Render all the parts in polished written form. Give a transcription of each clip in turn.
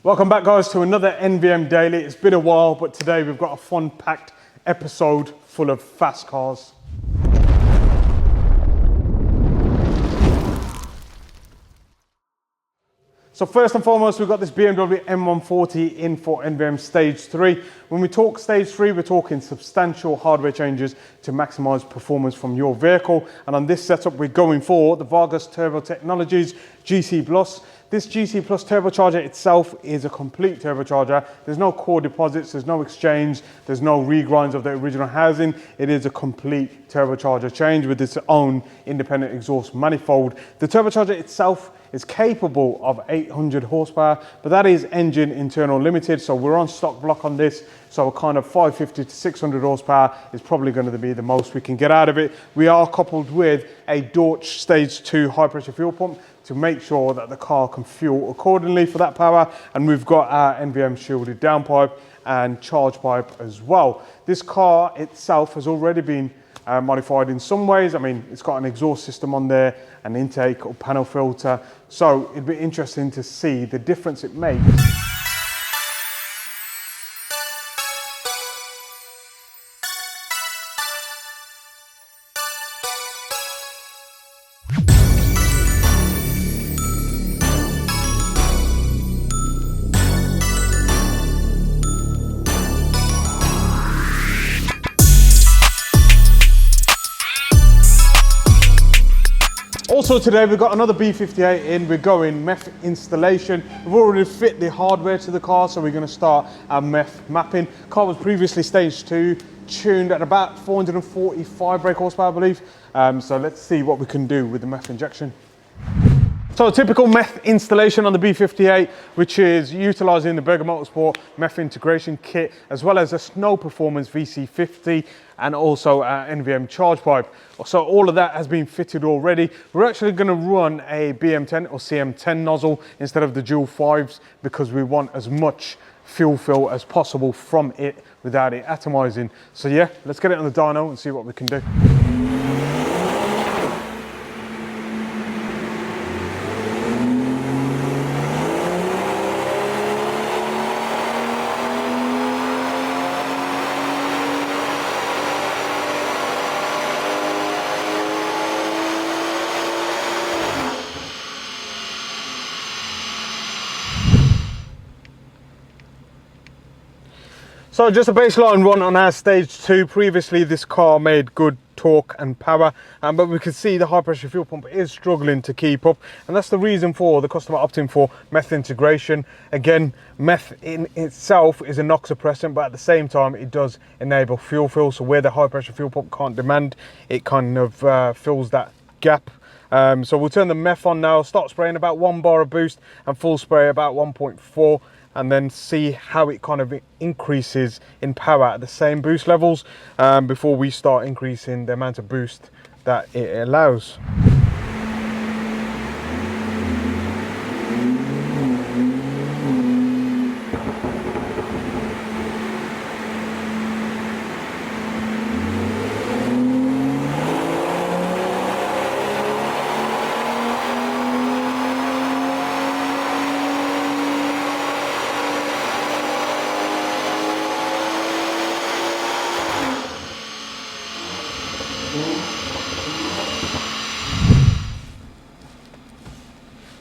Welcome back, guys, to another NVM Daily. It's been a while, but today we've got a fun-packed episode full of fast cars. So first and foremost, we've got this BMW M140 in for NVM Stage 3. When we talk Stage 3, we're talking substantial hardware changes to maximize performance from your vehicle. And on this setup, we're going for the VARGAS Turbo Technologies GC Plus. This GC Plus turbocharger itself is a complete turbocharger. There's no core deposits, there's no exchange, there's no regrinds of the original housing. It is a complete turbocharger change with its own independent exhaust manifold. The turbocharger itself is capable of 800 horsepower, but that is engine internal limited, so we're on stock block on this, so a kind of 550 to 600 horsepower is probably going to be the most we can get out of it. We are coupled with a Dorch Stage 2 high pressure fuel pump to make sure that the car can fuel accordingly for that power, and we've got our NVM shielded downpipe and charge pipe as well. This car itself has already been modified in some ways. I mean, it's got an exhaust system on there, an intake or panel filter, so it'd be interesting to see the difference it makes. Also today we've got another B58 in, we're going MEF installation. We've already fit the hardware to the car, so we're going to start our MEF mapping. Car was previously Stage 2, tuned at about 445 brake horsepower, I believe. So let's see what we can do with the MEF injection. So a typical MEF installation on the B58, which is utilising the Berger Motorsport MEF integration kit, as well as a Snow Performance VC50 and also our NVM charge pipe. So all of that has been fitted already. We're actually going to run a BM10 or CM10 nozzle instead of the dual 5s because we want as much fuel fill as possible from it without it atomizing. So yeah, let's get it on the dyno and see what we can do. So just a baseline run on our Stage 2. Previously this car made good torque and power, but we can see the high pressure fuel pump is struggling to keep up, and that's the reason for the customer opting for MEF integration. Again, MEF in itself is a NOx suppressant, but at the same time it does enable fuel fill, so where the high pressure fuel pump can't demand, it kind of fills that gap. So we'll turn the MEF on now, start spraying about 1 bar of boost and full spray about 1.4, and then see how it kind of increases in power at the same boost levels before we start increasing the amount of boost that it allows.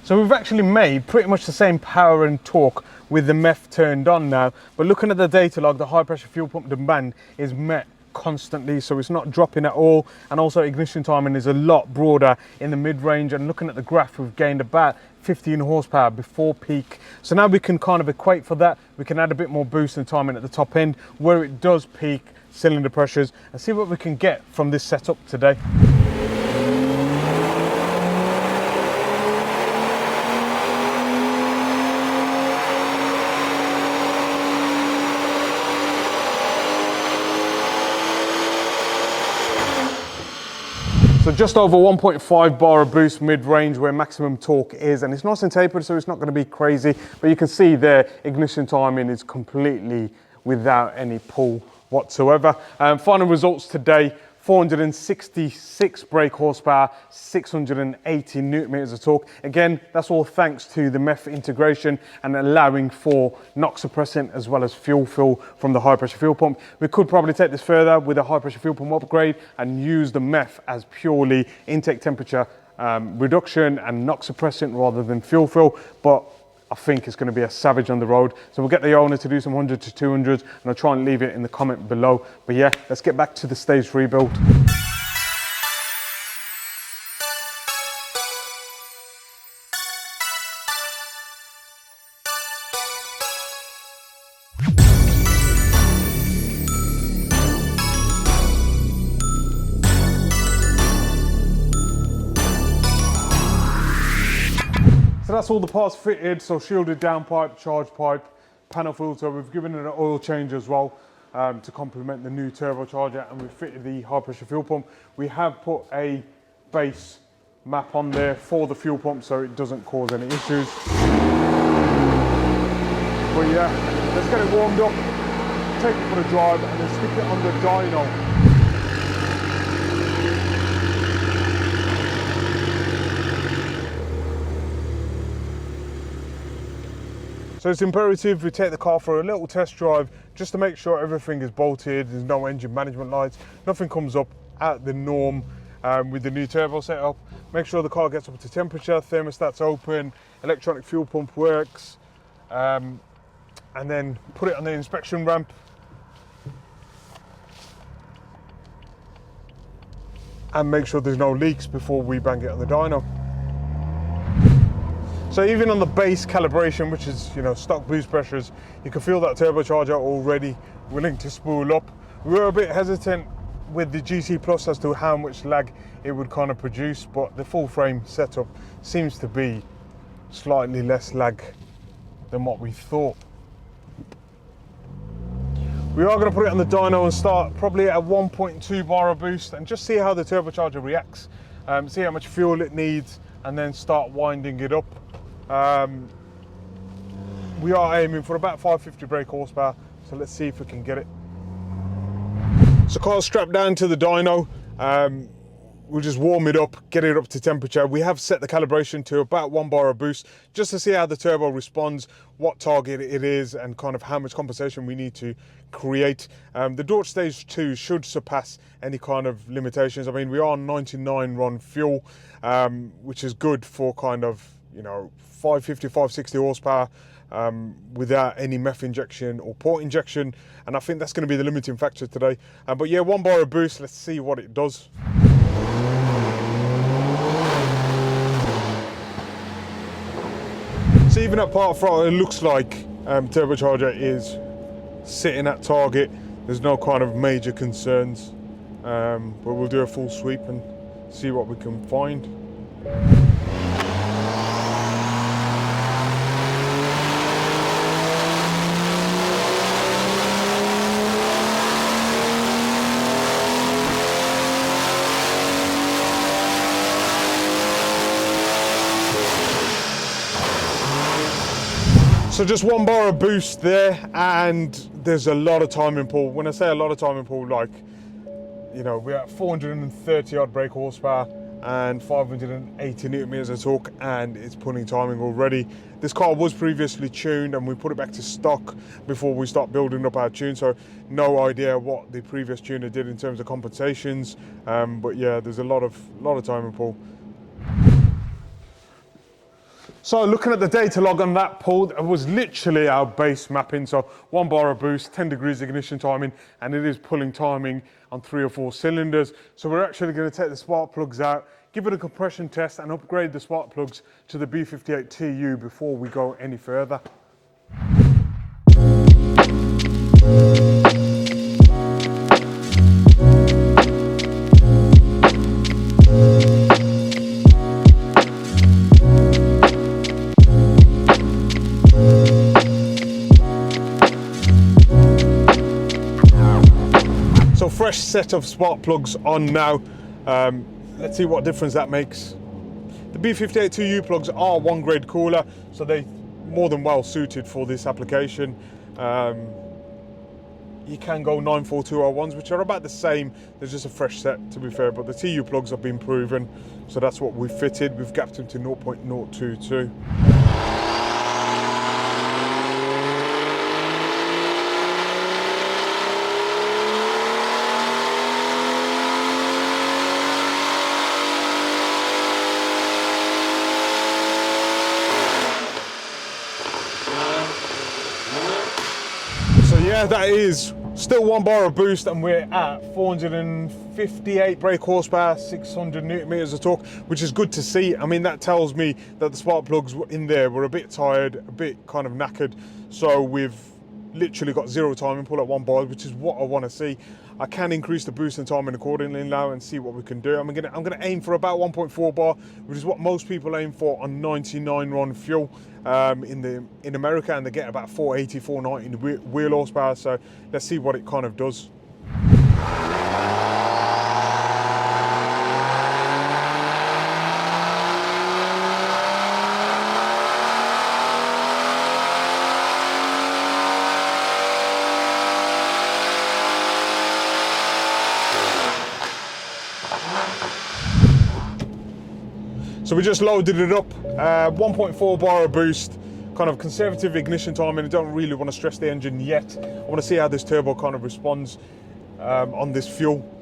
So we've actually made pretty much the same power and torque with the MEF turned on now, but looking at the data log, the high pressure fuel pump demand is met constantly, so it's not dropping at all, and also ignition timing is a lot broader in the mid-range, and looking at the graph, we've gained about 15 horsepower before peak. So now we can kind of equate for that. We can add a bit more boost and timing at the top end where it does peak cylinder pressures, and see what we can get from this setup today. So just over 1.5 bar of boost mid-range where maximum torque is, and it's nice and tapered, so it's not going to be crazy, but you can see there ignition timing is completely without any pull whatsoever. Final results today 466 brake horsepower, 680 newton meters of torque. Again, that's all thanks to the MEF integration and allowing for NOx suppressant as well as fuel fill from the high pressure fuel pump. We could probably take this further with a high pressure fuel pump upgrade and use the MEF as purely intake temperature reduction and NOx suppressant rather than fuel fill, but I think it's going to be a savage on the road. So we'll get the owner to do some 100 to 200s and I'll try and leave it in the comment below. But yeah, let's get back to the stage 3 build. So that's all the parts fitted, so shielded downpipe, charge pipe, panel filter. We've given it an oil change as well to complement the new turbocharger, and we've fitted the high pressure fuel pump. We have put a base map on there for the fuel pump so it doesn't cause any issues. But yeah, let's get it warmed up, take it for a drive and then stick it on the dyno. So it's imperative we take the car for a little test drive just to make sure everything is bolted, there's no engine management lights, nothing comes up out the norm with the new turbo setup. Make sure the car gets up to temperature, thermostat's open, electronic fuel pump works, and then put it on the inspection ramp. And make sure there's no leaks before we bang it on the dyno. So even on the base calibration, which is, you know, stock boost pressures, you can feel that turbocharger already willing to spool up. We were a bit hesitant with the GC Plus as to how much lag it would kind of produce, but the full frame setup seems to be slightly less lag than what we thought. We are going to put it on the dyno and start probably at 1.2 bar of boost and just see how the turbocharger reacts, see how much fuel it needs, and then start winding it up. We are aiming for about 550 brake horsepower, so let's see if we can get it. So car's strapped down to the dyno. We'll just warm it up, get it up to temperature. We have set the calibration to about 1 bar of boost just to see how the turbo responds, what target it is, and kind of how much compensation we need to create. The Dodge Stage 2 should surpass any kind of limitations. I mean, we are on 99 run fuel, which is good for kind of, you know, 550, 560 horsepower without any MEF injection or port injection. And I think that's going to be the limiting factor today. But yeah, 1 bar of boost, let's see what it does. So even at part throttle, it looks like turbocharger is sitting at target. There's no kind of major concerns, but we'll do a full sweep and see what we can find. So just 1 bar of boost there, and there's a lot of timing pull. When I say a lot of timing pull, like, you know, we're at 430 odd brake horsepower and 580 newton meters of torque, and it's pulling timing already. This car was previously tuned and we put it back to stock before we start building up our tune, so no idea what the previous tuner did in terms of compensations, but yeah, there's a lot of timing pull. So looking at the data log on that pull, it was literally our base mapping. So 1 bar of boost, 10 degrees ignition timing, and it is pulling timing on 3 or 4 cylinders. So we're actually going to take the spark plugs out, give it a compression test and upgrade the spark plugs to the B58 TU before we go any further. Fresh set of spark plugs on now. Let's see what difference that makes. The B58 TU plugs are 1 grade cooler, so they're more than well suited for this application. you can go 94201s, which are about the same. There's just a fresh set, to be fair, but the TU plugs have been proven, so that's what we've fitted. We've gapped them to 0.022. Yeah, that is still 1 bar of boost, and we're at 458 brake horsepower, 600 newton meters of torque, which is good to see. I mean, that tells me that the spark plugs in there were a bit tired, a bit kind of knackered. So we've literally got 0 timing pull at 1 bar, which is what I want to see. I can increase the boost and timing accordingly now and see what we can do. I'm gonna aim for about 1.4 bar, which is what most people aim for on 99 RON fuel in America, and they get about 480, 490 wheel horsepower. So let's see what it kind of does. So we just loaded it up, 1.4 bar of boost, kind of conservative ignition timing. I don't really want to stress the engine yet. I want to see how this turbo kind of responds on this fuel.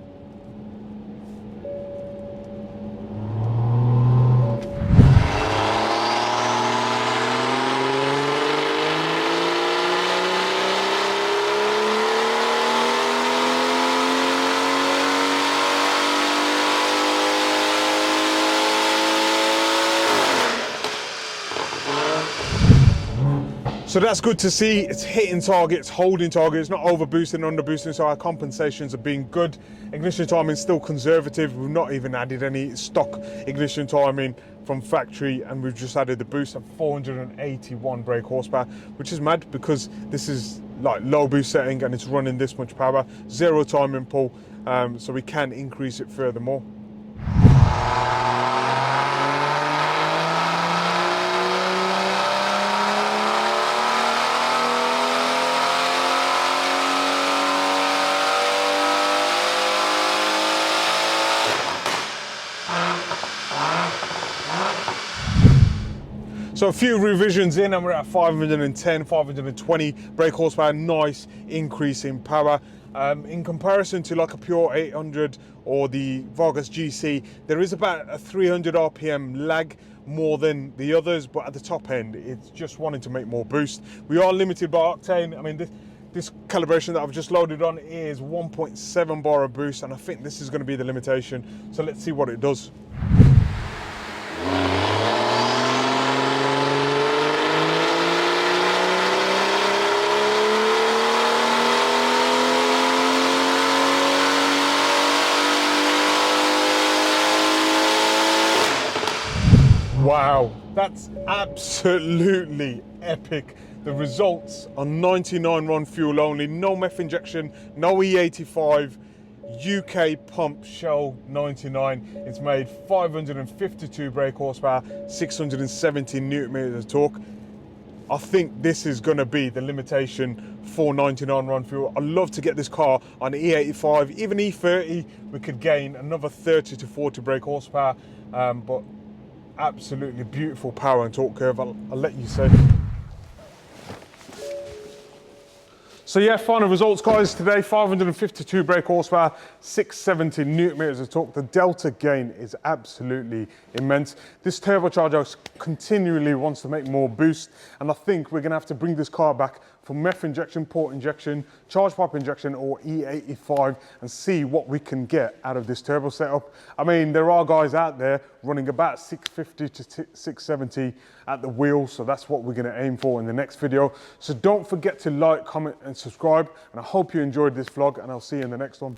So that's good to see. It's hitting targets, holding targets, not over boosting, under boosting, so our compensations are being good. Ignition timing is still conservative. We've not even added any stock ignition timing from factory, and we've just added the boost at 481 brake horsepower, which is mad because this is like low boost setting and it's running this much power, 0 timing pull, so we can increase it furthermore. So a few revisions in and we're at 510, 520 brake horsepower, nice increase in power. In comparison to like a pure 800 or the VARGAS GC, there is about a 300 RPM lag more than the others, but at the top end, it's just wanting to make more boost. We are limited by octane. I mean, this calibration that I've just loaded on is 1.7 bar of boost, and I think this is going to be the limitation. So let's see what it does. Wow, that's absolutely epic. The results are 99 RON fuel only, no meth injection, no E85, UK pump Shell 99. It's made 552 brake horsepower, 670 newton meters of torque. I think this is going to be the limitation for 99 RON fuel. I'd love to get this car on E85, even E30. We could gain another 30 to 40 brake horsepower, but absolutely beautiful power and torque curve, I'll let you say. So yeah, final results guys today, 552 brake horsepower, 670 newton meters of torque. The delta gain is absolutely immense. This turbocharger continually wants to make more boost, and I think we're gonna have to bring this car back for meth injection, port injection, charge pipe injection, or E85, and see what we can get out of this turbo setup. I mean, there are guys out there running about 650 to 670 at the wheel, so that's what we're gonna aim for in the next video. So don't forget to like, comment, and subscribe, and I hope you enjoyed this vlog, and I'll see you in the next one.